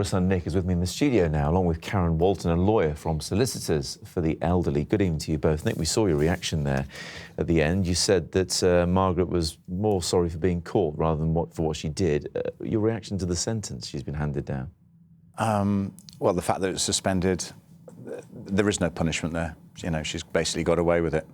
My son Nick is with me in the studio now, along with Karen Walton, a lawyer from Solicitors for the Elderly. Good evening to you both. Nick, we saw your reaction there at the end. You said that Margaret was more sorry for being caught rather than for what she did. Your reaction to the sentence she's been handed down? Well, the fact that it's suspended, there is no punishment there. You know, she's basically got away with it.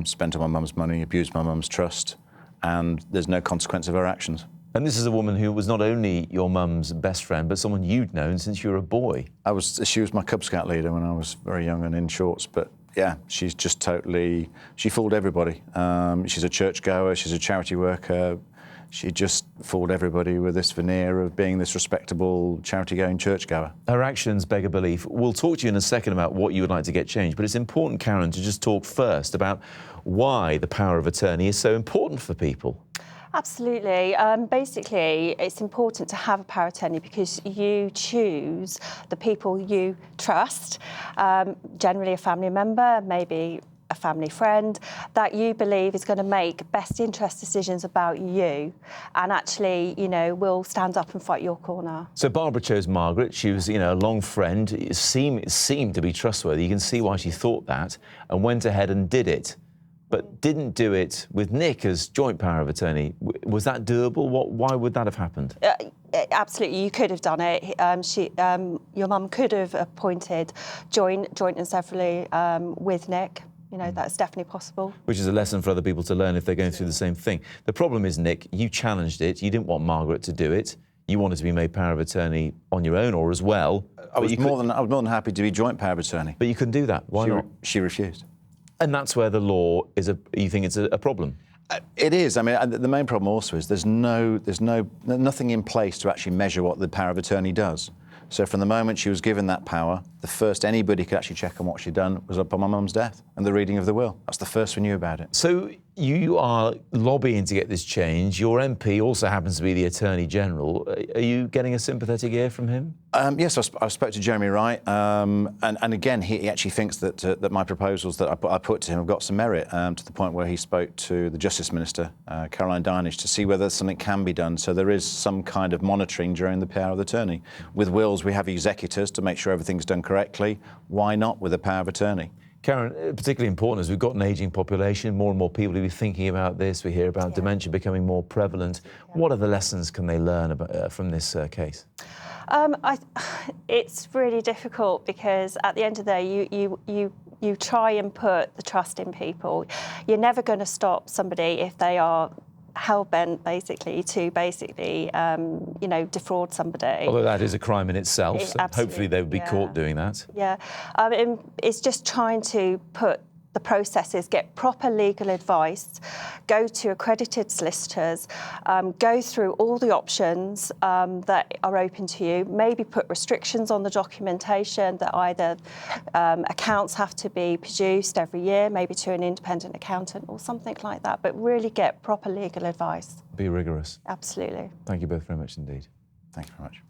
Spent on my mum's money, abused my mum's trust, and there's no consequence of her actions. And this is a woman who was not only your mum's best friend, but someone you'd known since you were a boy. She was my Cub Scout leader when I was very young and in shorts, but yeah, she's just totally, she fooled everybody. She's a churchgoer, she's a charity worker. She just fooled everybody with this veneer of being this respectable charity-going churchgoer. Her actions beg a belief. We'll talk to you in a second about what you would like to get changed, but it's important, Karen, to just talk first about why the power of attorney is so important for people. Absolutely. Basically, it's important to have a power of attorney because you choose the people you trust, generally a family member, maybe a family friend, that you believe is going to make best interest decisions about you and actually, you know, will stand up and fight your corner. So Barbara chose Margaret. She was, you know, a long friend. It seemed to be trustworthy. You can see why she thought that and went ahead and did it, but didn't do it with Nick as joint power of attorney. Was that doable? Why would that have happened? Absolutely, you could have done it. Your mum could have appointed joint and severally with Nick. You know, that's definitely possible. Which is a lesson for other people to learn if they're going through the same thing. The problem is, Nick, you challenged it. You didn't want Margaret to do it. You wanted to be made power of attorney on your own or as well. I was more than happy to be joint power of attorney. But you couldn't do that. Why not? She refused. And that's where the law is you think it's a problem? It is. I mean, the main problem also is there's nothing in place to actually measure what the power of attorney does. So from the moment she was given that power, the first anybody could actually check on what she'd done was upon my mum's death and the reading of the will. That's the first we knew about it. So you are lobbying to get this change. Your MP also happens to be the Attorney General. Are you getting a sympathetic ear from him? Yes, I spoke to Jeremy Wright, and again, he actually thinks that my proposals that I put to him have got some merit, to the point where he spoke to the Justice Minister, Caroline Darnish, to see whether something can be done. So there is some kind of monitoring during the power of attorney. With wills, we have executors to make sure everything's done correctly. Why not with a power of attorney? Karen, particularly important as we've got an ageing population, more and more people will be thinking about this. We hear about dementia becoming more prevalent. What other lessons can they learn from this case? It's really difficult because at the end of the day, you try and put the trust in people. You're never going to stop somebody if they are hell-bent to you know, defraud somebody. Although that is a crime in itself. Hopefully they would be caught doing that. Yeah, it's just trying to put the processes, get proper legal advice, go to accredited solicitors, go through all the options that are open to you, maybe put restrictions on the documentation that either accounts have to be produced every year, maybe to an independent accountant or something like that, but really get proper legal advice. Be rigorous. Absolutely. Thank you both very much indeed. Thank you very much.